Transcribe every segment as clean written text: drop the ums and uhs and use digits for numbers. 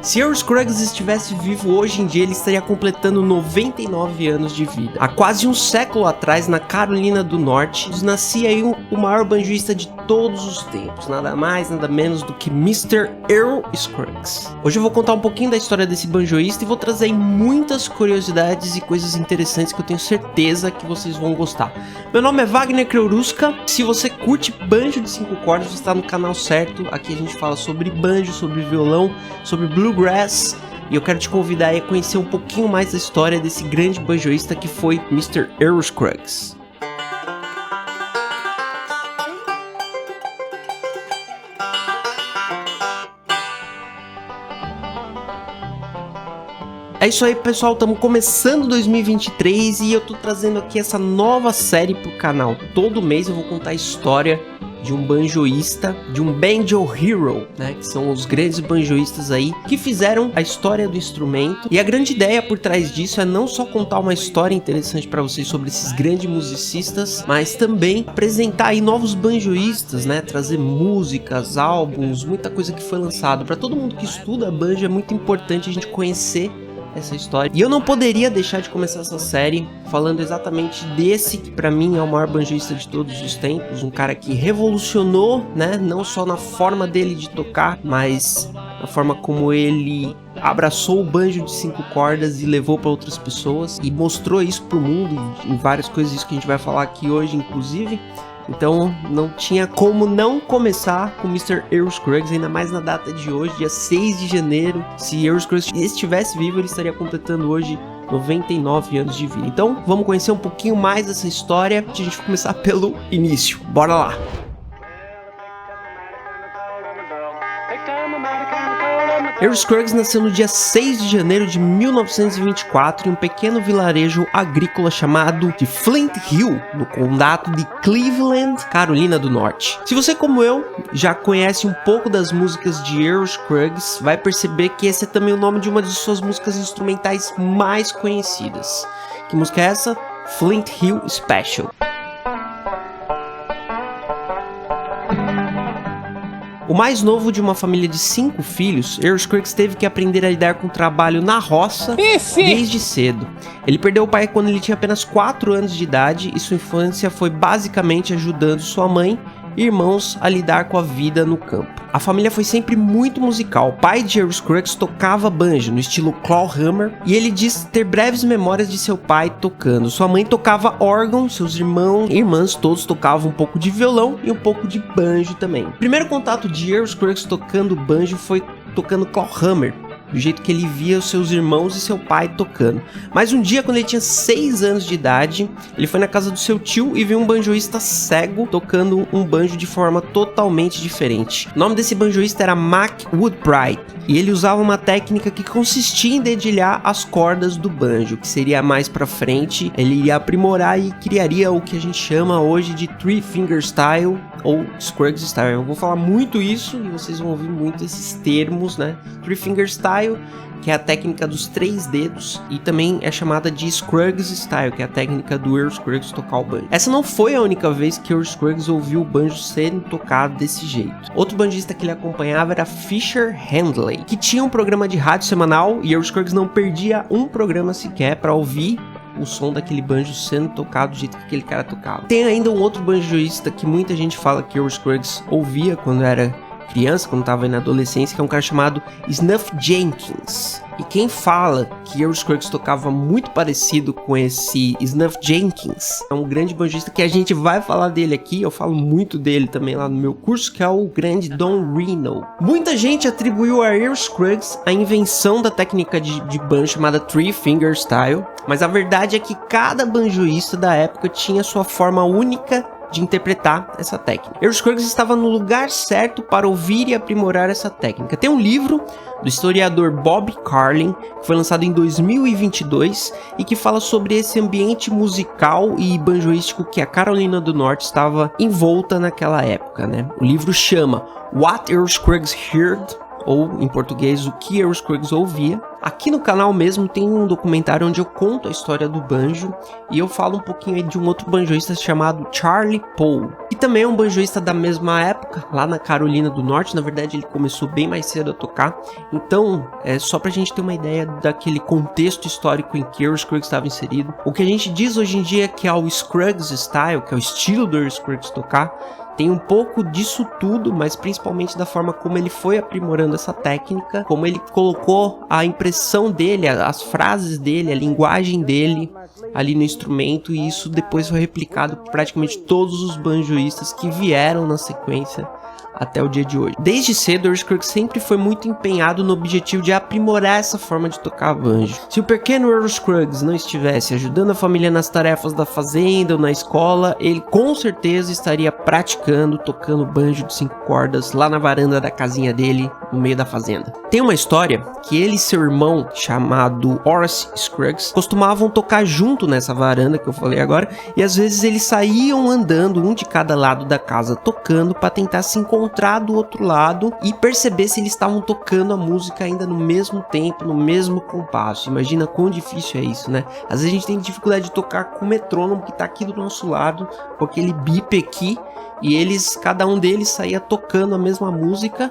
Se Earl Scruggs estivesse vivo hoje em dia, ele estaria completando 99 anos de vida. Há quase um século atrás, na Carolina do Norte, nascia aí o maior banjoista de todos os tempos, nada mais, nada menos do que Mr. Earl Scruggs. Hoje eu vou contar um pouquinho da história desse banjoista e vou trazer aí muitas curiosidades e coisas interessantes que eu tenho certeza que vocês vão gostar. Meu nome é Wagner Kreuruska. Se você curte banjo de 5 cordas, você está no canal certo. Aqui a gente fala sobre banjo, sobre violão, sobre bluegrass, e eu quero te convidar a conhecer um pouquinho mais da história desse grande banjoista que foi Mr. Earl Scruggs. É isso aí, pessoal, estamos começando 2023 e eu tô trazendo aqui essa nova série pro canal. Todo mês eu vou contar a história de um banjoísta, de um banjo hero, né, que são os grandes banjoístas aí que fizeram a história do instrumento. E a grande ideia por trás disso é não só contar uma história interessante para vocês sobre esses grandes musicistas, mas também apresentar aí novos banjoístas, né, trazer músicas, álbuns, muita coisa que foi lançado. Para todo mundo que estuda banjo é muito importante a gente conhecer essa história. E eu não poderia deixar de começar essa série falando exatamente desse que pra mim é o maior banjoista de todos os tempos, um cara que revolucionou, né, não só na forma dele de tocar, mas na forma como ele abraçou o banjo de 5 cordas e levou para outras pessoas e mostrou isso pro mundo em várias coisas, isso que a gente vai falar aqui hoje inclusive. Então não tinha como não começar com Mr. Earl Scruggs, ainda mais na data de hoje, dia 6 de janeiro. Se Earl Scruggs estivesse vivo, ele estaria completando hoje 99 anos de vida. Então vamos conhecer um pouquinho mais dessa história. A gente vai começar pelo início. Bora lá! Earl Scruggs nasceu no dia 6 de janeiro de 1924 em um pequeno vilarejo agrícola chamado de Flint Hill, no condado de Cleveland, Carolina do Norte. Se você, como eu, já conhece um pouco das músicas de Earl Scruggs, vai perceber que esse é também o nome de uma de suas músicas instrumentais mais conhecidas. Que música é essa? Flint Hill Special. O mais novo de uma família de 5 filhos, Earl Scruggs teve que aprender a lidar com o trabalho na roça desde cedo. Ele perdeu o pai quando ele tinha apenas 4 anos de idade e sua infância foi basicamente ajudando sua mãe e irmãos a lidar com a vida no campo. A família foi sempre muito musical. O pai de Earl Scruggs tocava banjo no estilo clawhammer e ele diz ter breves memórias de seu pai tocando. Sua mãe tocava órgão, seus irmãos e irmãs todos tocavam um pouco de violão e um pouco de banjo também. O primeiro contato de Earl Scruggs tocando banjo foi tocando clawhammer, do jeito que ele via os seus irmãos e seu pai tocando. Mas um dia, quando ele tinha 6 anos de idade, ele foi na casa do seu tio e viu um banjoísta cego tocando um banjo de forma totalmente diferente. O nome desse banjoísta era Mac Woodbright, e ele usava uma técnica que consistia em dedilhar as cordas do banjo, que seria mais pra frente, ele iria aprimorar e criaria o que a gente chama hoje de Three Finger Style ou Scruggs Style. Eu vou falar muito isso e vocês vão ouvir muito esses termos, né? Three Finger Style, que é a técnica dos 3 dedos, e também é chamada de Scruggs Style, que é a técnica do Earl Scruggs tocar o banjo. Essa não foi a única vez que Earl Scruggs ouviu o banjo sendo tocado desse jeito. Outro banjista que ele acompanhava era Fisher Handley, que tinha um programa de rádio semanal, e Earl Scruggs não perdia um programa sequer para ouvir o som daquele banjo sendo tocado do jeito que aquele cara tocava. Tem ainda um outro banjoísta que muita gente fala que Earl Scruggs ouvia quando era criança, quando estava na adolescência, que é um cara chamado Snuff Jenkins. E quem fala que Earl Scruggs tocava muito parecido com esse Snuff Jenkins é um grande banjista que a gente vai falar dele aqui. Eu falo muito dele também lá no meu curso, que é o grande Don Reno. Muita gente atribuiu a Earl Scruggs a invenção da técnica de banjo chamada Three Finger Style, mas a verdade é que cada banjoísta da época tinha sua forma única de interpretar essa técnica. Earl Scruggs estava no lugar certo para ouvir e aprimorar essa técnica. Tem um livro do historiador Bob Carlin, que foi lançado em 2022 e que fala sobre esse ambiente musical e banjoístico que a Carolina do Norte estava envolta naquela época, né? O livro chama What Earl Scruggs Heard ou em português, o que Earl Scruggs ouvia. Aqui no canal mesmo tem um documentário onde eu conto a história do banjo e eu falo um pouquinho aí de um outro banjoista chamado Charlie Paul, que também é um banjoista da mesma época, lá na Carolina do Norte. Na verdade ele começou bem mais cedo a tocar, então é só pra gente ter uma ideia daquele contexto histórico em que Earl Scruggs estava inserido. O que a gente diz hoje em dia que é o Scruggs Style, que é o estilo do Earl Scruggs tocar, tem um pouco disso tudo, mas principalmente da forma como ele foi aprimorando essa técnica, como ele colocou a impressão dele, as frases dele, a linguagem dele ali no instrumento, e isso depois foi replicado por praticamente todos os banjoístas que vieram na sequência até o dia de hoje. Desde cedo, Earl Scruggs sempre foi muito empenhado no objetivo de aprimorar essa forma de tocar banjo. Se o pequeno Earl Scruggs não estivesse ajudando a família nas tarefas da fazenda ou na escola, ele com certeza estaria praticando, tocando banjo de 5 cordas lá na varanda da casinha dele, no meio da fazenda. Tem uma história que ele e seu irmão, chamado Horace Scruggs, costumavam tocar junto nessa varanda que eu falei agora, e às vezes eles saíam andando, um de cada lado da casa, tocando para tentar se encontrar do outro lado e perceber se eles estavam tocando a música ainda no mesmo tempo, no mesmo compasso. Imagina quão difícil é isso, né? Às vezes a gente tem dificuldade de tocar com o metrônomo que tá aqui do nosso lado, com aquele bip aqui, e eles, cada um deles saía tocando a mesma música,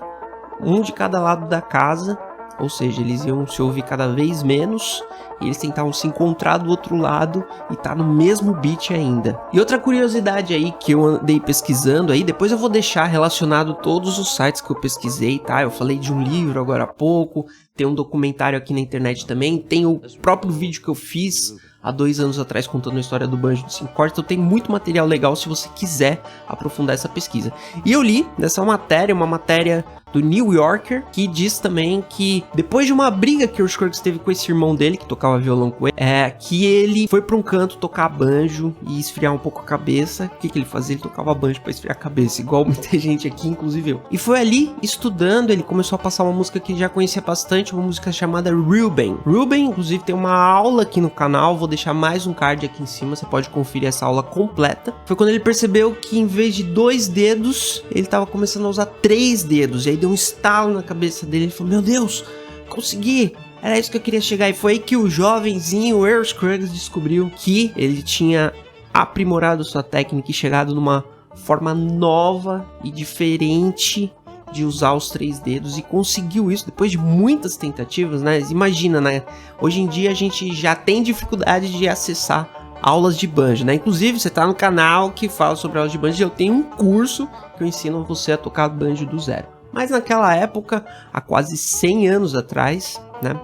um de cada lado da casa, ou seja, eles iam se ouvir cada vez menos, e eles tentavam se encontrar do outro lado e tá no mesmo beat ainda. E outra curiosidade aí que eu andei pesquisando aí, depois eu vou deixar relacionado todos os sites que eu pesquisei, tá? Eu falei de um livro agora há pouco, tem um documentário aqui na internet também, tem o próprio vídeo que eu fiz há 2 anos atrás contando a história do banjo de 5 cordas, então tem muito material legal se você quiser aprofundar essa pesquisa. E eu li nessa matéria, uma matéria do New Yorker, que diz também que depois de uma briga que o Scruggs teve com esse irmão dele, que tocava violão com ele, que ele foi para um canto tocar banjo e esfriar um pouco a cabeça. O que ele fazia? Ele tocava banjo para esfriar a cabeça, igual muita gente aqui, inclusive eu. E foi ali, estudando, ele começou a passar uma música que ele já conhecia bastante, uma música chamada Reuben. Reuben, inclusive, tem uma aula aqui no canal, vou deixar mais um card aqui em cima, você pode conferir essa aula completa. Foi quando ele percebeu que em vez de 2 dedos, ele estava começando a usar 3 dedos, e aí deu um estalo na cabeça dele, ele falou, meu Deus, consegui! Era isso que eu queria chegar. E foi aí que o jovenzinho Earl Scruggs descobriu que ele tinha aprimorado sua técnica e chegado numa forma nova e diferente de usar os 3 dedos, e conseguiu isso depois de muitas tentativas, né? Imagina, né? Hoje em dia a gente já tem dificuldade de acessar aulas de banjo, né? Inclusive você tá no canal que fala sobre aulas de banjo, e eu tenho um curso que eu ensino você a tocar banjo do zero. Mas naquela época, há quase 100 anos atrás, né,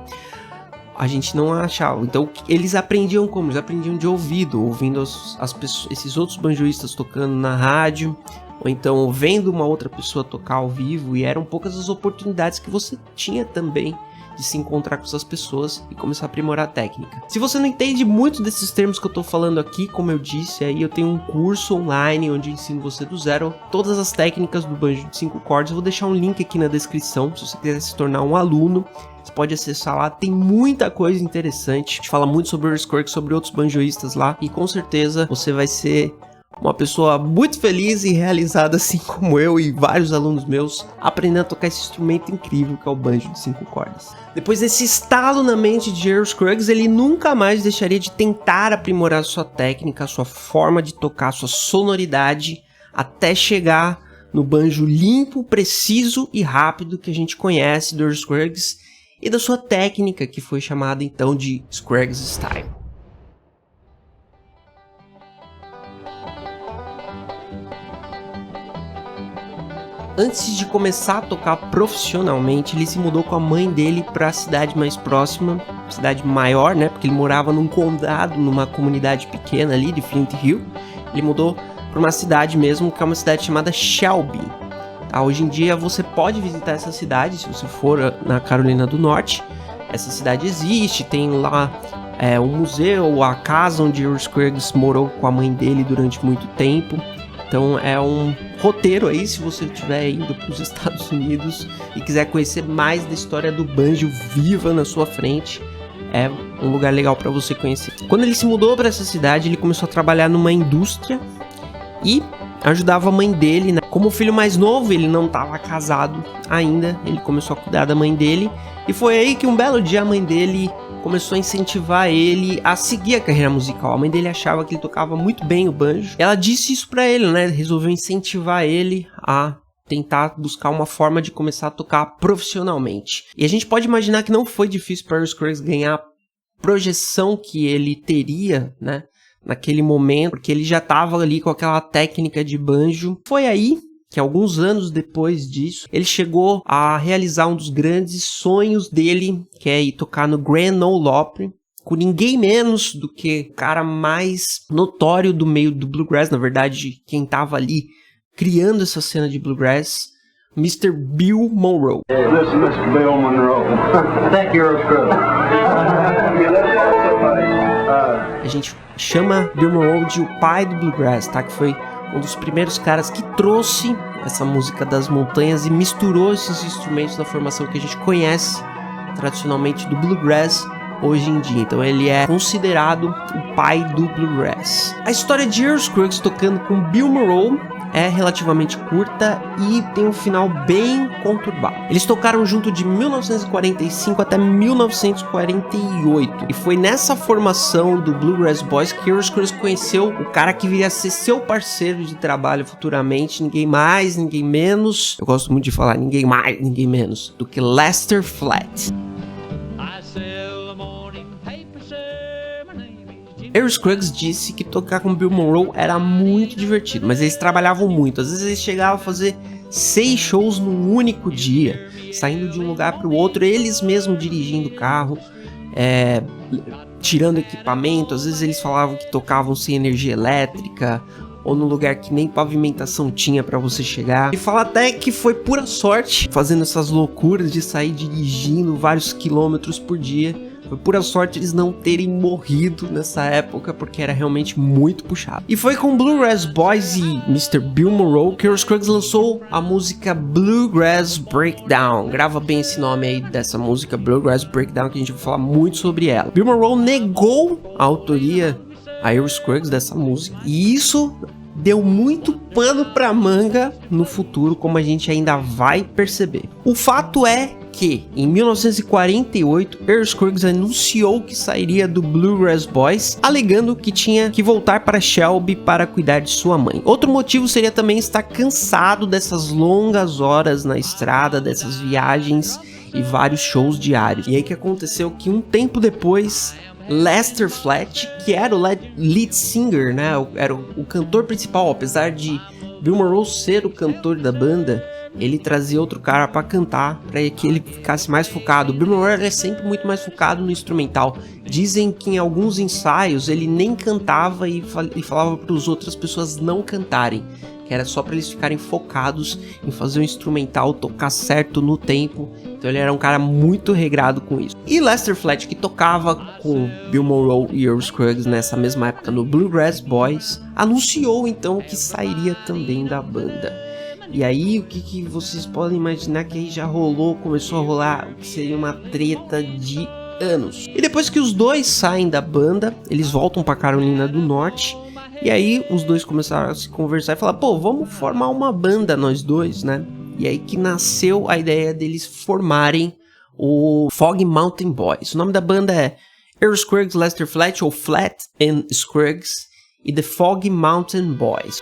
a gente não achava. Então eles aprendiam como? Eles aprendiam de ouvido, ouvindo esses outros banjoístas tocando na rádio, ou então vendo uma outra pessoa tocar ao vivo, e eram poucas as oportunidades que você tinha também de se encontrar com essas pessoas e começar a aprimorar a técnica. Se você não entende muito desses termos que eu tô falando aqui, como eu disse, aí eu tenho um curso online onde eu ensino você do zero todas as técnicas do banjo de 5 cordas. Eu vou deixar um link aqui na descrição, se você quiser se tornar um aluno, você pode acessar lá, tem muita coisa interessante. A gente fala muito sobre o Earl Scruggs, sobre outros banjoístas lá, e com certeza você vai ser uma pessoa muito feliz e realizada, assim como eu e vários alunos meus, aprendendo a tocar esse instrumento incrível que é o banjo de 5 cordas. Depois desse estalo na mente de Earl Scruggs, ele nunca mais deixaria de tentar aprimorar sua técnica, sua forma de tocar, sua sonoridade, até chegar no banjo limpo, preciso e rápido que a gente conhece do Earl Scruggs, e da sua técnica que foi chamada então de Scruggs Style. Antes de começar a tocar profissionalmente, ele se mudou com a mãe dele para a cidade mais próxima, cidade maior, né? Porque ele morava num condado, numa comunidade pequena ali de Flint Hill. Ele mudou para uma cidade mesmo, que é uma cidade chamada Shelby. Tá? Hoje em dia você pode visitar essa cidade se você for na Carolina do Norte. Essa cidade existe, tem lá um museu, a casa onde Earl Scruggs morou com a mãe dele durante muito tempo. Então é um roteiro aí, se você estiver indo para os Estados Unidos e quiser conhecer mais da história do banjo viva na sua frente, é um lugar legal para você conhecer. Quando ele se mudou para essa cidade, ele começou a trabalhar numa indústria e ajudava a mãe dele Como filho mais novo, ele não estava casado ainda, ele começou a cuidar da mãe dele, e foi aí que um belo dia a mãe dele começou a incentivar ele a seguir a carreira musical. A mãe dele achava que ele tocava muito bem o banjo. Ela disse isso pra ele, né? Resolveu incentivar ele a tentar buscar uma forma de começar a tocar profissionalmente. E a gente pode imaginar que não foi difícil para Earl Scruggs ganhar a projeção que ele teria, né, naquele momento, porque ele já estava ali com aquela técnica de banjo. Foi aí que alguns anos depois disso, ele chegou a realizar um dos grandes sonhos dele, que é ir tocar no Grand Ole Opry, com ninguém menos do que o cara mais notório do meio do bluegrass, na verdade, quem estava ali criando essa cena de bluegrass, Mr. Bill Monroe. Hey, listen, Mr. Bill Monroe. Thank you, Earl Scruggs. A gente chama Bill Monroe de o pai do bluegrass, tá? Que foi um dos primeiros caras que trouxe essa música das montanhas e misturou esses instrumentos na formação que a gente conhece tradicionalmente do bluegrass hoje em dia. Então ele é considerado o pai do bluegrass. A história de Earl Scruggs tocando com Bill Monroe é relativamente curta e tem um final bem conturbado. Eles tocaram junto de 1945 até 1948 e foi nessa formação do Bluegrass Boys que Earl Scruggs conheceu o cara que viria a ser seu parceiro de trabalho futuramente, ninguém mais, ninguém menos, eu gosto muito de falar ninguém mais, ninguém menos, do que Lester Flatt. Earl Scruggs disse que tocar com Bill Monroe era muito divertido, mas eles trabalhavam muito. Às vezes eles chegavam a fazer 6 shows num único dia, saindo de um lugar para o outro, eles mesmos dirigindo o carro, tirando equipamento. Às vezes eles falavam que tocavam sem energia elétrica, ou num lugar que nem pavimentação tinha para você chegar. E fala até que foi pura sorte, fazendo essas loucuras de sair dirigindo vários quilômetros por dia. Foi pura sorte eles não terem morrido nessa época, porque era realmente muito puxado. E foi com Bluegrass Boys e Mr. Bill Monroe que Earl Scruggs lançou a música Bluegrass Breakdown. Grava bem esse nome aí dessa música, Bluegrass Breakdown, que a gente vai falar muito sobre ela. Bill Monroe negou a autoria a Earl Scruggs dessa música, e isso deu muito pano pra manga no futuro, como a gente ainda vai perceber. O fato é que, em 1948, Earl Scruggs anunciou que sairia do Bluegrass Boys, alegando que tinha que voltar para Shelby para cuidar de sua mãe. Outro motivo seria também estar cansado dessas longas horas na estrada, dessas viagens e vários shows diários. E aí que aconteceu que um tempo depois, Lester Flatt, que era o lead singer, né, era o cantor principal, apesar de Bill Monroe ser o cantor da banda, ele trazia outro cara pra cantar, pra que ele ficasse mais focado. O Bill Monroe é sempre muito mais focado no instrumental. Dizem que em alguns ensaios ele nem cantava e falava para as outras pessoas não cantarem, que era só para eles ficarem focados em fazer o instrumental tocar certo no tempo. Então ele era um cara muito regrado com isso. E Lester Flatt, que tocava com Bill Monroe e Earl Scruggs nessa mesma época no Bluegrass Boys, anunciou então que sairia também da banda. E aí, o que vocês podem imaginar que aí já começou a rolar, o que seria uma treta de anos. E depois que os dois saem da banda, eles voltam pra Carolina do Norte, e aí os dois começaram a se conversar e falar, pô, vamos formar uma banda nós dois, né? E aí que nasceu a ideia deles formarem o Foggy Mountain Boys. O nome da banda é Earl Scruggs, Lester Flatt, ou Flatt and Scruggs, e The Foggy Mountain Boys.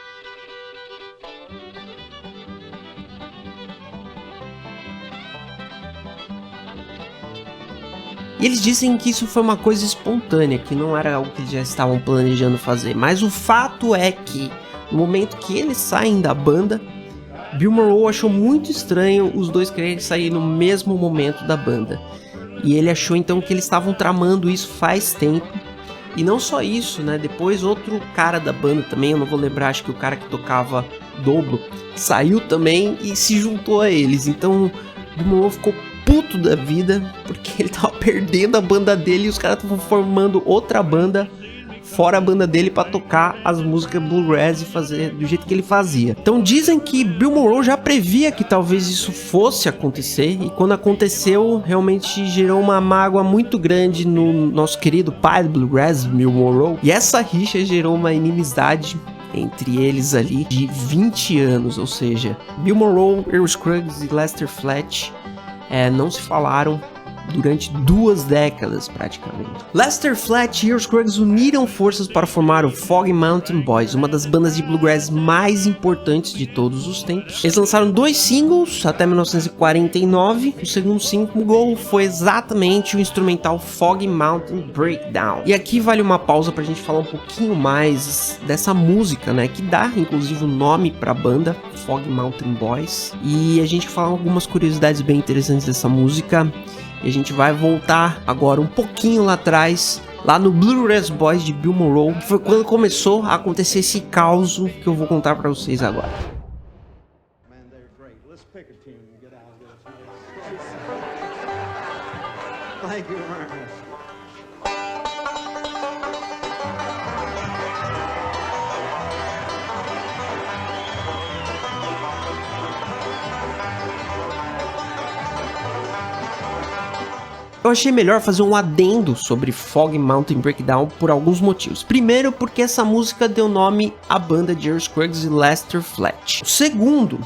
E eles dizem que isso foi uma coisa espontânea, que não era algo que eles já estavam planejando fazer. Mas o fato é que, no momento que eles saem da banda, Bill Monroe achou muito estranho os dois quererem sair no mesmo momento da banda. E ele achou então que eles estavam tramando isso faz tempo. E não só isso, né? Depois outro cara da banda também, eu não vou lembrar, acho que o cara que tocava dobro, saiu também e se juntou a eles. Então Bill Monroe ficou puto da vida, porque ele tava perdendo a banda dele e os caras estavam formando outra banda fora a banda dele pra tocar as músicas bluegrass e fazer do jeito que ele fazia. Então dizem que Bill Monroe já previa que talvez isso fosse acontecer, e quando aconteceu realmente gerou uma mágoa muito grande no nosso querido pai do bluegrass, Bill Monroe, e essa rixa gerou uma inimizade entre eles ali de 20 anos, ou seja, Bill Monroe, Earl Scruggs e Lester Flatt não se falaram durante 2 décadas praticamente. Lester Flatt e Earl Scruggs uniram forças para formar o Foggy Mountain Boys, uma das bandas de bluegrass mais importantes de todos os tempos. Eles lançaram 2 singles até 1949. O segundo single foi exatamente o instrumental Foggy Mountain Breakdown. E aqui vale uma pausa pra gente falar um pouquinho mais dessa música, né, que dá inclusive o nome pra banda, Foggy Mountain Boys. E a gente fala algumas curiosidades bem interessantes dessa música. E a gente vai voltar agora um pouquinho lá atrás, lá no Bluegrass Boys de Bill Monroe, que foi quando começou a acontecer esse caos que eu vou contar pra vocês agora. Eu achei melhor fazer um adendo sobre Foggy Mountain Breakdown por alguns motivos. Primeiro, porque essa música deu nome à banda de Earl Scruggs e Lester Flatt. Segundo,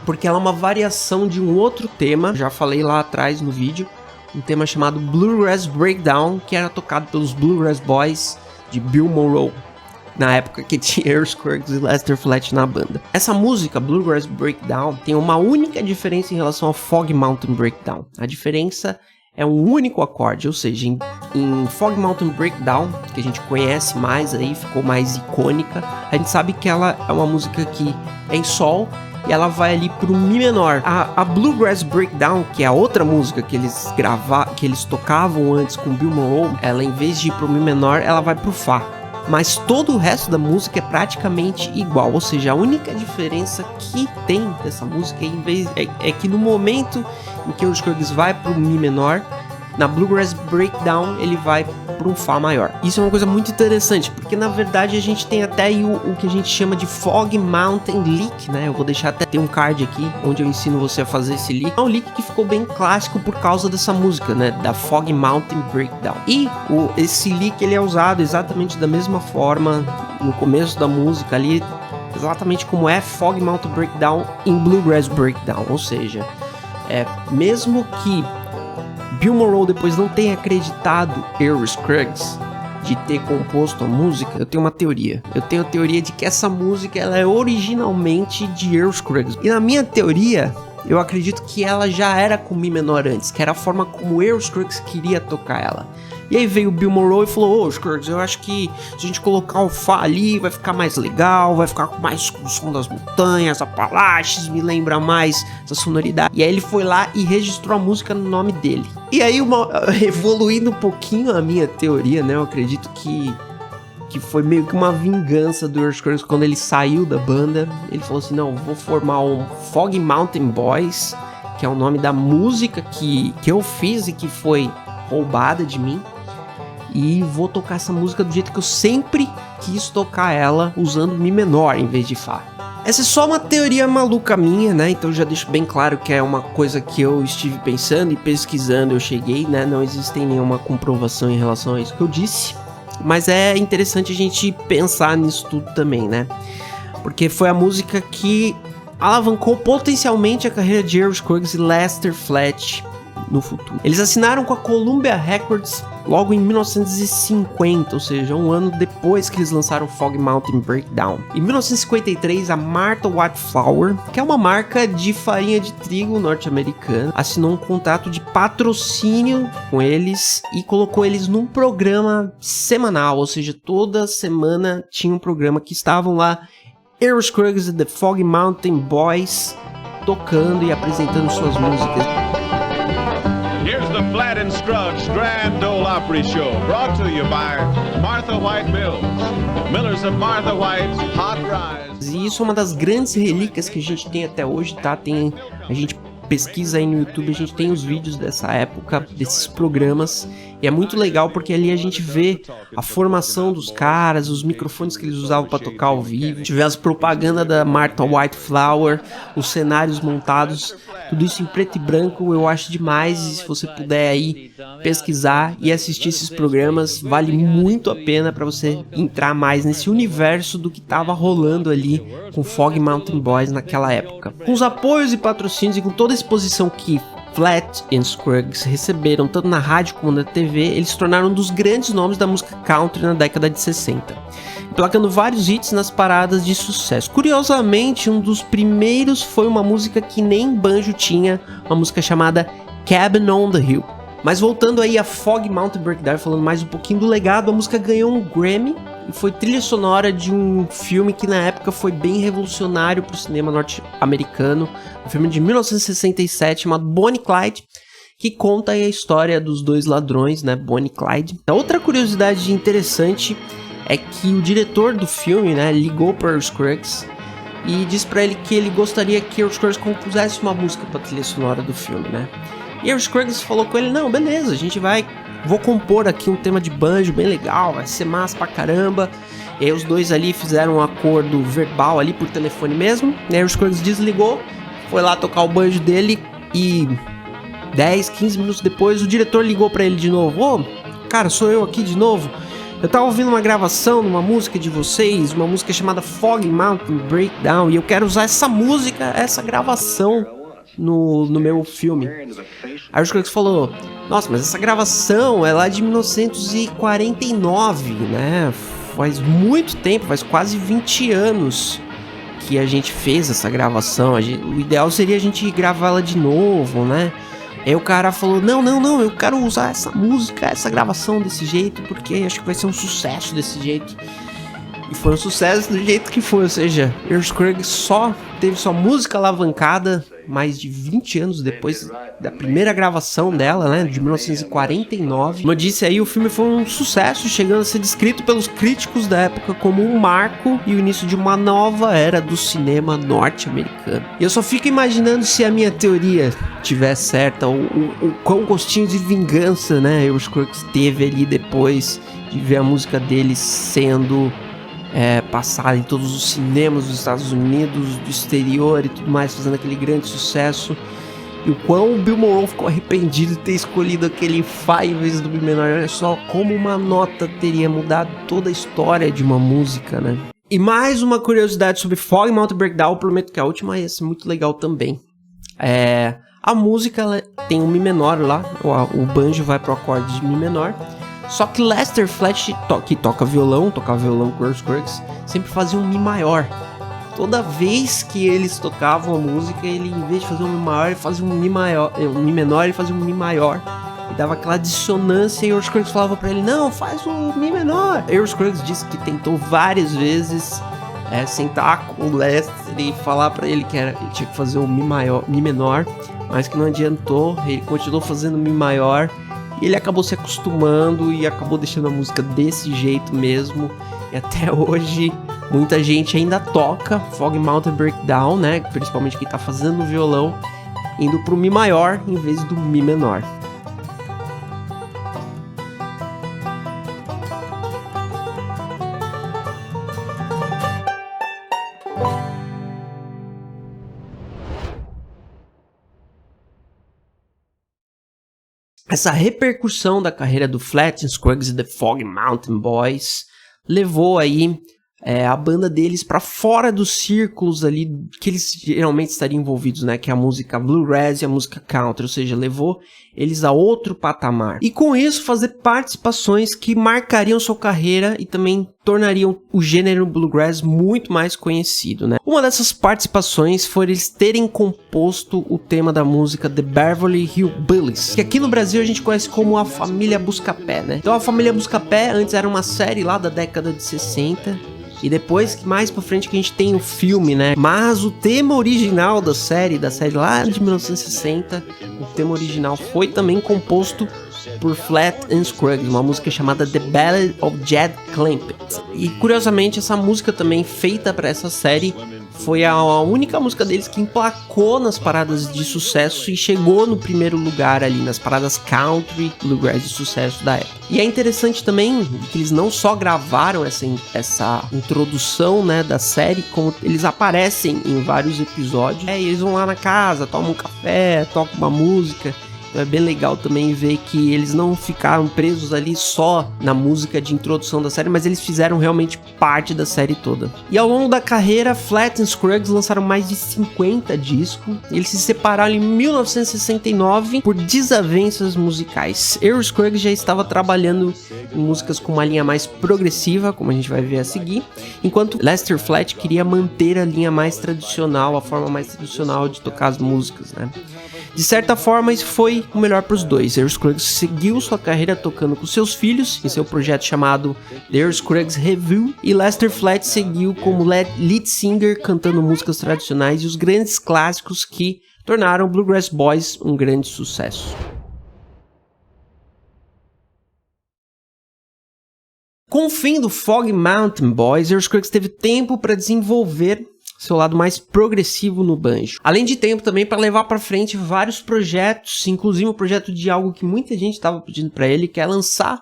porque ela é uma variação de um outro tema, já falei lá atrás no vídeo, um tema chamado Bluegrass Breakdown, que era tocado pelos Bluegrass Boys de Bill Monroe, na época que tinha Earl Scruggs e Lester Flatt na banda. Essa música, Bluegrass Breakdown, tem uma única diferença em relação ao Foggy Mountain Breakdown. A diferença é um único acorde, ou seja, em Foggy Mountain Breakdown, que a gente conhece mais aí, ficou mais icônica, a gente sabe que ela é uma música que é em sol e ela vai ali pro Mi menor. A Bluegrass Breakdown, que é a outra música que eles tocavam antes com Bill Monroe, ela em vez de ir pro Mi menor, ela vai pro Fá. Mas todo o resto da música é praticamente igual, ou seja, a única diferença que tem dessa música é que no momento em que o Scruggs vai para o Mi menor, na Bluegrass Breakdown ele vai para um Fá maior. Isso é uma coisa muito interessante, porque na verdade a gente tem até aí o que a gente chama de Foggy Mountain Lick, né? Eu vou deixar até ter um card aqui, onde eu ensino você a fazer esse lick. É um lick que ficou bem clássico por causa dessa música, né? Da Foggy Mountain Breakdown. E esse lick ele é usado exatamente da mesma forma no começo da música ali, exatamente como é Foggy Mountain Breakdown em Bluegrass Breakdown, ou seja, mesmo que Bill Monroe depois não tenha acreditado Earl Scruggs de ter composto a música, eu tenho uma teoria. Eu tenho a teoria de que essa música ela é originalmente de Earl Scruggs. E na minha teoria, eu acredito que ela já era com Mi menor antes, que era a forma como Earl Scruggs queria tocar ela. E aí veio o Bill Monroe e falou: Scruggs, eu acho que se a gente colocar o Fá ali vai ficar mais legal, vai ficar mais com o som das montanhas, Apalaches, me lembra mais essa sonoridade. E aí ele foi lá e registrou a música no nome dele. E aí, evoluindo um pouquinho a minha teoria, né, eu acredito que foi meio que uma vingança do Earl Scruggs quando ele saiu da banda. Ele falou assim: não, vou formar um Foggy Mountain Boys, que é o nome da música que eu fiz e que foi roubada de mim, e vou tocar essa música do jeito que eu sempre quis tocar ela, usando Mi menor em vez de Fá. Essa é só uma teoria maluca minha, né? Então já deixo bem claro que é uma coisa que eu estive pensando e pesquisando, eu cheguei, né? Não existe nenhuma comprovação em relação a isso que eu disse, mas é interessante a gente pensar nisso tudo também, né? Porque foi a música que alavancou potencialmente a carreira de Earl Scruggs e Lester Flatt no futuro. Eles assinaram com a Columbia Records logo em 1950, ou seja, um ano depois que eles lançaram Foggy Mountain Breakdown. Em 1953, a Martha White Flour, que é uma marca de farinha de trigo norte-americana, assinou um contrato de patrocínio com eles e colocou eles num programa semanal, ou seja, toda semana tinha um programa que estavam lá Earl Scruggs e The Foggy Mountain Boys tocando e apresentando suas músicas. Here's the Flatt and Scruggs Grand Ole Opry Show, brought to you by Martha White Mills, Millers of Martha White's Hot Rise. E isso é uma das grandes relíquias que a gente tem até hoje, tá? A gente pesquisa aí no YouTube, a gente tem os vídeos dessa época, desses programas, E é muito legal porque ali a gente vê a formação dos caras, os microfones que eles usavam para tocar ao vivo, a gente vê as propagandas da Martha White Flower, os cenários montados, tudo isso em preto e branco. Eu acho demais, e se você puder aí pesquisar e assistir esses programas, vale muito a pena para você entrar mais nesse universo do que tava rolando ali com Foggy Mountain Boys naquela época. Com os apoios e patrocínios e com toda a exposição que Flat and Scruggs receberam tanto na rádio como na TV, eles se tornaram um dos grandes nomes da música country na década de 60, emplacando vários hits nas paradas de sucesso. Curiosamente, um dos primeiros foi uma música que nem banjo tinha, uma música chamada Cabin on the Hill. Mas voltando aí a Foggy Mountain Breakdown, falando mais um pouquinho do legado, a música ganhou um Grammy e foi trilha sonora de um filme que na época foi bem revolucionário para o cinema norte-americano, um filme de 1967 chamado Bonnie e Clyde, que conta aí a história dos dois ladrões, né, Bonnie e Clyde. A outra curiosidade interessante é que o diretor do filme, né, ligou para Earl Scruggs e disse para ele que ele gostaria que Earl Scruggs compusesse uma música para trilha sonora do filme, né? E Earl Scruggs falou com ele: não, beleza, a gente vou compor aqui um tema de banjo bem legal, vai ser massa pra caramba. E aí os dois ali fizeram um acordo verbal ali por telefone mesmo. E aí Earl Scruggs desligou, foi lá tocar o banjo dele e 10, 15 minutos depois o diretor ligou pra ele de novo: ô, cara, sou eu aqui de novo. Eu tava ouvindo uma gravação de uma música de vocês, uma música chamada Foggy Mountain Breakdown, e eu quero usar essa música, essa gravação no meu filme. Aí o Scruggs falou: nossa, mas essa gravação é lá de 1949, né? Faz muito tempo, faz quase 20 anos que a gente fez essa gravação. O ideal seria a gente gravá-la de novo, né? Aí o cara falou: não, eu quero usar essa música, essa gravação desse jeito, porque acho que vai ser um sucesso desse jeito. E foi um sucesso do jeito que foi, ou seja, Earl Scruggs só teve sua música alavancada mais de 20 anos depois da primeira gravação dela, né, de 1949. Como eu disse aí, o filme foi um sucesso, chegando a ser descrito pelos críticos da época como um marco e o início de uma nova era do cinema norte-americano. E eu só fico imaginando se a minha teoria tiver certa, o quão gostinho de vingança, né, Earl Scruggs teve ali depois de ver a música dele sendo passada em todos os cinemas dos Estados Unidos, do exterior e tudo mais, fazendo aquele grande sucesso. E o quão o Bill Monroe ficou arrependido de ter escolhido aquele Fá em vez do Mi menor. Olha só como uma nota teria mudado toda a história de uma música, né? E mais uma curiosidade sobre Foggy Mountain Breakdown, prometo que a última ia ser muito legal também. A música, ela tem um Mi menor lá, o banjo vai pro acorde de Mi menor. Só que Lester Flatt, que tocava violão com Earl Scruggs, sempre fazia um Mi maior. Toda vez que eles tocavam a música, ele, em vez de fazer um Mi maior, ele fazia um Mi maior, um Mi menor, ele fazia um Mi maior. E dava aquela dissonância, e Earl Scruggs falava pra ele: não, faz um Mi menor. Earl Scruggs disse que tentou várias vezes sentar com o Lester e falar pra ele que ele tinha que fazer um Mi menor, mas que não adiantou. Ele continuou fazendo Mi maior. E ele acabou se acostumando e acabou deixando a música desse jeito mesmo. E até hoje, muita gente ainda toca Foggy Mountain Breakdown, né? Principalmente quem tá fazendo violão, indo pro Mi maior em vez do Mi menor. Essa repercussão da carreira do Flatt and Scruggs e The Foggy Mountain Boys levou aí a banda deles para fora dos círculos ali que eles geralmente estariam envolvidos, né? Que é a música bluegrass e a música country, ou seja, levou eles a outro patamar. E com isso fazer participações que marcariam sua carreira e também tornariam o gênero bluegrass muito mais conhecido, né? Uma dessas participações foi eles terem composto o tema da música The Beverly Hillbillies, que aqui no Brasil a gente conhece como a Família Buscapé, né? Então a Família Buscapé antes era uma série lá da década de 60, e depois, que mais pra frente, que a gente tem o filme, né? Mas o tema original da série lá de 1960, o tema original foi também composto por Flat and Scruggs, uma música chamada The Ballad of Jed Clampett. E curiosamente essa música também feita para essa série foi a única música deles que emplacou nas paradas de sucesso e chegou no primeiro lugar ali nas paradas country, bluegrass de sucesso da época. E é interessante também que eles não só gravaram essa introdução, né, da série, como eles aparecem em vários episódios. E eles vão lá na casa, tomam um café, tocam uma música. É bem legal também ver que eles não ficaram presos ali só na música de introdução da série, mas eles fizeram realmente parte da série toda. E ao longo da carreira, Flat and Scruggs lançaram mais de 50 discos. Eles se separaram em 1969 por desavenças musicais. Earl Scruggs já estava trabalhando em músicas com uma linha mais progressiva, como a gente vai ver a seguir, enquanto Lester Flatt queria manter a linha mais tradicional, a forma mais tradicional de tocar as músicas, né? De certa forma, isso foi o melhor para os dois. Earl Scruggs seguiu sua carreira tocando com seus filhos, em seu projeto chamado The Earl Scruggs Revue, e Lester Flatt seguiu como lead singer, cantando músicas tradicionais e os grandes clássicos que tornaram Bluegrass Boys um grande sucesso. Com o fim do Foggy Mountain Boys, Earl Scruggs teve tempo para desenvolver seu lado mais progressivo no banjo. Além de tempo também para levar para frente vários projetos, inclusive o projeto de algo que muita gente estava pedindo para ele, que é lançar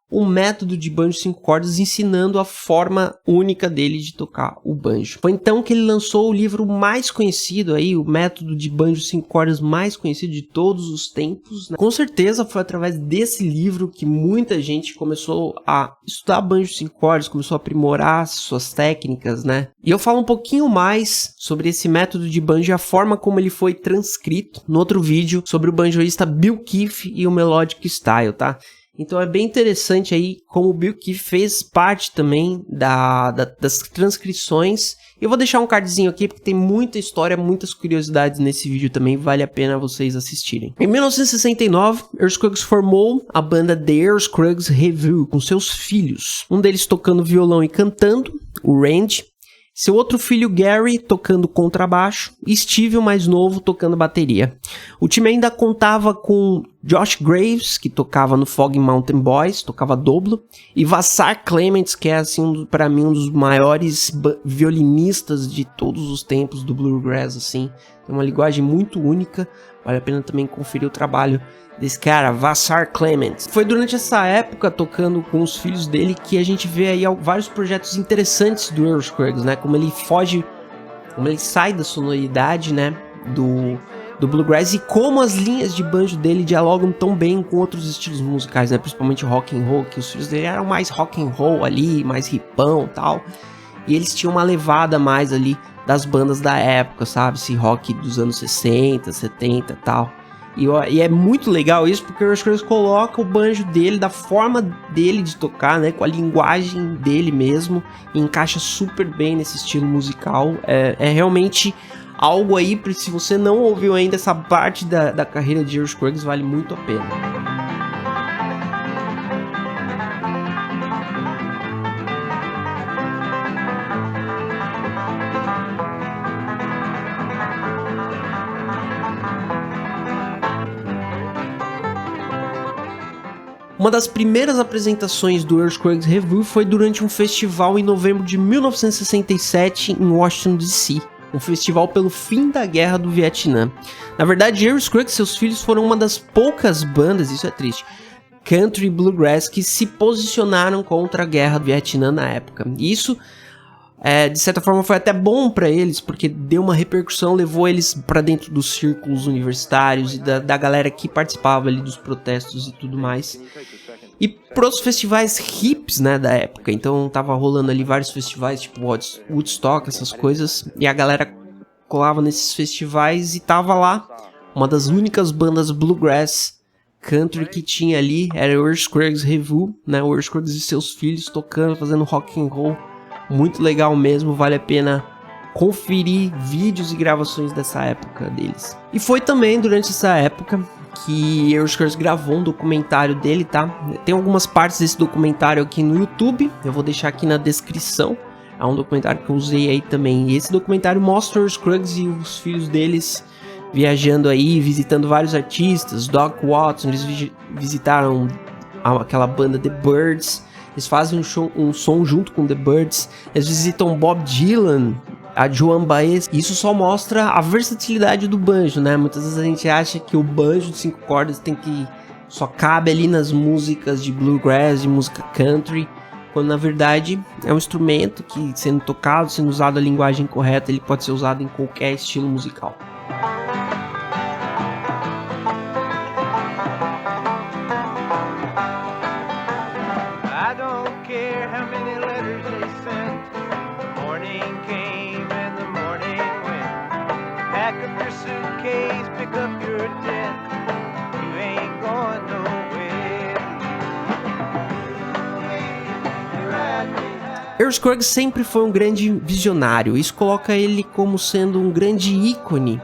um método de banjo 5 cordas ensinando a forma única dele de tocar o banjo. Foi então que ele lançou o livro mais conhecido aí, o método de banjo 5 cordas mais conhecido de todos os tempos, né? Com certeza foi através desse livro que muita gente começou a estudar banjo 5 cordas, começou a aprimorar suas técnicas, né? E eu falo um pouquinho mais sobre esse método de banjo e a forma como ele foi transcrito no outro vídeo sobre o banjoísta Bill Keefe e o Melodic Style, tá? Então é bem interessante aí como o Bill Keefe fez parte também das transcrições. Eu vou deixar um cardzinho aqui porque tem muita história, muitas curiosidades nesse vídeo também, vale a pena vocês assistirem. Em 1969, Earl Scruggs formou a banda The Earl Scruggs Revue com seus filhos. Um deles tocando violão e cantando, o Randy. Seu outro filho Gary tocando contrabaixo e Steve, o mais novo, tocando bateria. O time ainda contava com Josh Graves, que tocava no Foggy Mountain Boys, tocava dobro, e Vassar Clements, que é assim, para mim um dos maiores violinistas de todos os tempos do bluegrass, assim. Tem uma linguagem muito única, vale a pena também conferir o trabalho desse cara, Vassar Clements. Foi durante essa época, tocando com os filhos dele, que a gente vê aí vários projetos interessantes do Earl Scruggs, né? Como ele foge, como ele sai da sonoridade, né? Do bluegrass e como as linhas de banjo dele dialogam tão bem com outros estilos musicais, né? Principalmente rock and roll, que os filhos dele eram mais rock and roll ali, mais ripão e tal. E eles tinham uma levada mais ali das bandas da época, sabe? Esse rock dos anos 60, 70 e tal. E é muito legal isso, porque o Earl Scruggs coloca o banjo dele, da forma dele de tocar, né, com a linguagem dele mesmo, e encaixa super bem nesse estilo musical. É realmente algo aí, se você não ouviu ainda essa parte da carreira de Earl Scruggs, vale muito a pena. Uma das primeiras apresentações do Earl Scruggs Revue foi durante um festival em novembro de 1967 em Washington DC, um festival pelo fim da Guerra do Vietnã. Na verdade, Earl Scruggs e seus filhos foram uma das poucas bandas, isso é triste, country bluegrass que se posicionaram contra a Guerra do Vietnã na época. E isso, de certa forma, foi até bom para eles, porque deu uma repercussão, levou eles para dentro dos círculos universitários e da galera que participava ali dos protestos e tudo mais. E pros festivais hips, né, da época. Então tava rolando ali vários festivais, tipo Woodstock, essas coisas. E a galera colava nesses festivais e tava lá. Uma das únicas bandas bluegrass country que tinha ali era o Earl Scruggs Revue, né, o Earl Scruggs e seus filhos tocando, fazendo rock and roll. Muito legal mesmo, vale a pena conferir vídeos e gravações dessa época deles. E foi também durante essa época que Earl Scruggs gravou um documentário dele, tá? Tem algumas partes desse documentário aqui no YouTube, eu vou deixar aqui na descrição. É um documentário que eu usei aí também. E esse documentário mostra Earl Scruggs e os filhos deles viajando aí, visitando vários artistas, Doc Watson, eles visitaram aquela banda The Byrds, eles fazem um som junto com The Byrds, eles visitam Bob Dylan, a Joan Baez. Isso só mostra a versatilidade do banjo, né? Muitas vezes a gente acha que o banjo de 5 cordas só cabe ali nas músicas de bluegrass, de música country, quando na verdade é um instrumento que, sendo tocado, sendo usado a linguagem correta, ele pode ser usado em qualquer estilo musical. Earl Scruggs sempre foi um grande visionário, isso coloca ele como sendo um grande ícone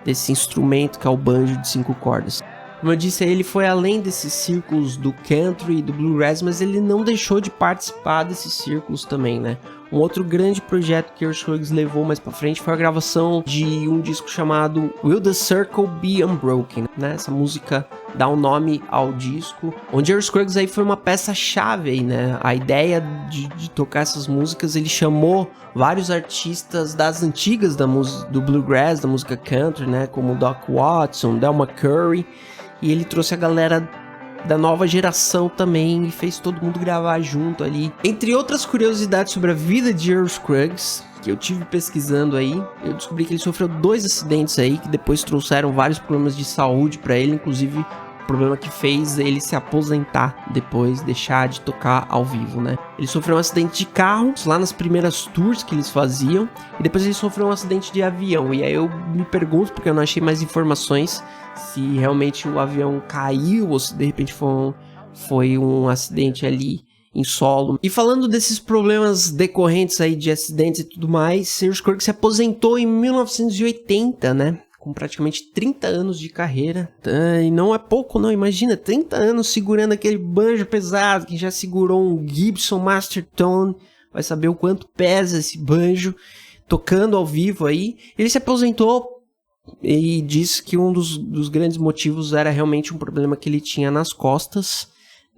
desse instrumento que é o banjo de 5 cordas. Como eu disse, ele foi além desses círculos do country e do bluegrass, mas ele não deixou de participar desses círculos também, né? Um outro grande projeto que Earl Scruggs levou mais pra frente foi a gravação de um disco chamado Will the Circle Be Unbroken, né? Essa música dá um nome ao disco, onde Earl Scruggs aí foi uma peça-chave aí, né? A ideia de tocar essas músicas, ele chamou vários artistas das antigas do bluegrass, da música country, né? Como Doc Watson, Del McCoury, e ele trouxe a galera da nova geração também e fez todo mundo gravar junto ali. Entre outras curiosidades sobre a vida de Earl Scruggs, que eu tive pesquisando aí, eu descobri que ele sofreu 2 acidentes aí, que depois trouxeram vários problemas de saúde pra ele, inclusive o problema que fez ele se aposentar depois, deixar de tocar ao vivo, né? Ele sofreu um acidente de carro, lá nas primeiras tours que eles faziam, e depois ele sofreu um acidente de avião, e aí eu me pergunto, porque eu não achei mais informações, se realmente o avião caiu ou se de repente foi um acidente ali em solo. E falando desses problemas decorrentes aí de acidentes e tudo mais, Earl Scruggs se aposentou em 1980, né? Com praticamente 30 anos de carreira. E não é pouco não, imagina, 30 anos segurando aquele banjo pesado, que já segurou um Gibson Mastertone, vai saber o quanto pesa esse banjo, tocando ao vivo aí. Ele se aposentou e disse que um dos grandes motivos era realmente um problema que ele tinha nas costas,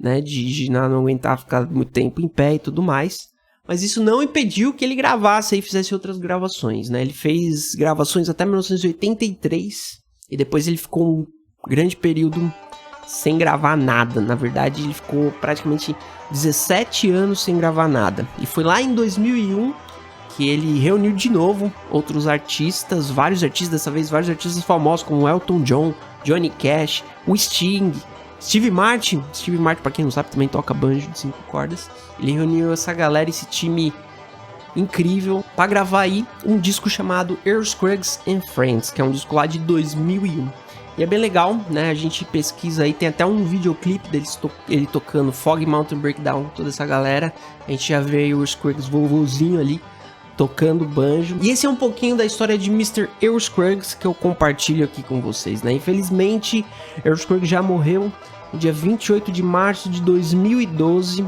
né, de não aguentar ficar muito tempo em pé e tudo mais. Mas isso não impediu que ele gravasse e fizesse outras gravações, né? Ele fez gravações até 1983 e depois ele ficou um grande período sem gravar nada. Na verdade, ele ficou praticamente 17 anos sem gravar nada. E foi lá em 2001 que ele reuniu de novo outros artistas, vários artistas, dessa vez vários artistas famosos como Elton John, Johnny Cash, o Sting, Steve Martin, pra quem não sabe, também toca banjo de 5 cordas. Ele reuniu essa galera, esse time incrível, pra gravar aí um disco chamado Earl Scruggs and Friends, que é um disco lá de 2001. E é bem legal, né? A gente pesquisa aí, tem até um videoclipe ele tocando Fog Mountain Breakdown, toda essa galera. A gente já vê o Earl Scruggs vovozinho ali, tocando banjo. E esse é um pouquinho da história de Mr. Earl Scruggs que eu compartilho aqui com vocês, né? Infelizmente, Earl Scruggs já morreu no dia 28 de março de 2012.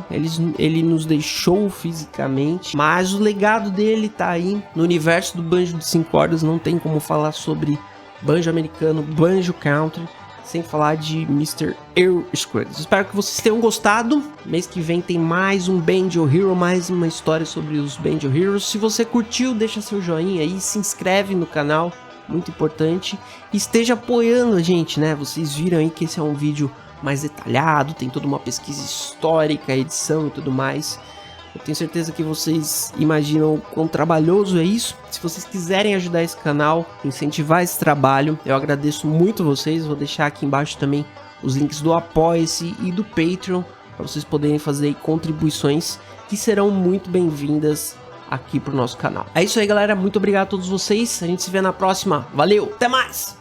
Ele nos deixou fisicamente, mas o legado dele tá aí no universo do banjo de 5 cordas. Não tem como falar sobre banjo americano, banjo country, sem falar de Mr. Earl Scruggs. Espero que vocês tenham gostado. Mês que vem tem mais um Banjo Hero, mais uma história sobre os Banjo Heroes. Se você curtiu, deixa seu joinha aí, se inscreve no canal, muito importante. E esteja apoiando a gente, né? Vocês viram aí que esse é um vídeo mais detalhado, tem toda uma pesquisa histórica, edição e tudo mais. Eu tenho certeza que vocês imaginam quão trabalhoso é isso. Se vocês quiserem ajudar esse canal, incentivar esse trabalho, eu agradeço muito vocês. Vou deixar aqui embaixo também os links do Apoia-se e do Patreon, para vocês poderem fazer contribuições que serão muito bem-vindas aqui pro nosso canal. É isso aí, galera. Muito obrigado a todos vocês. A gente se vê na próxima. Valeu, até mais!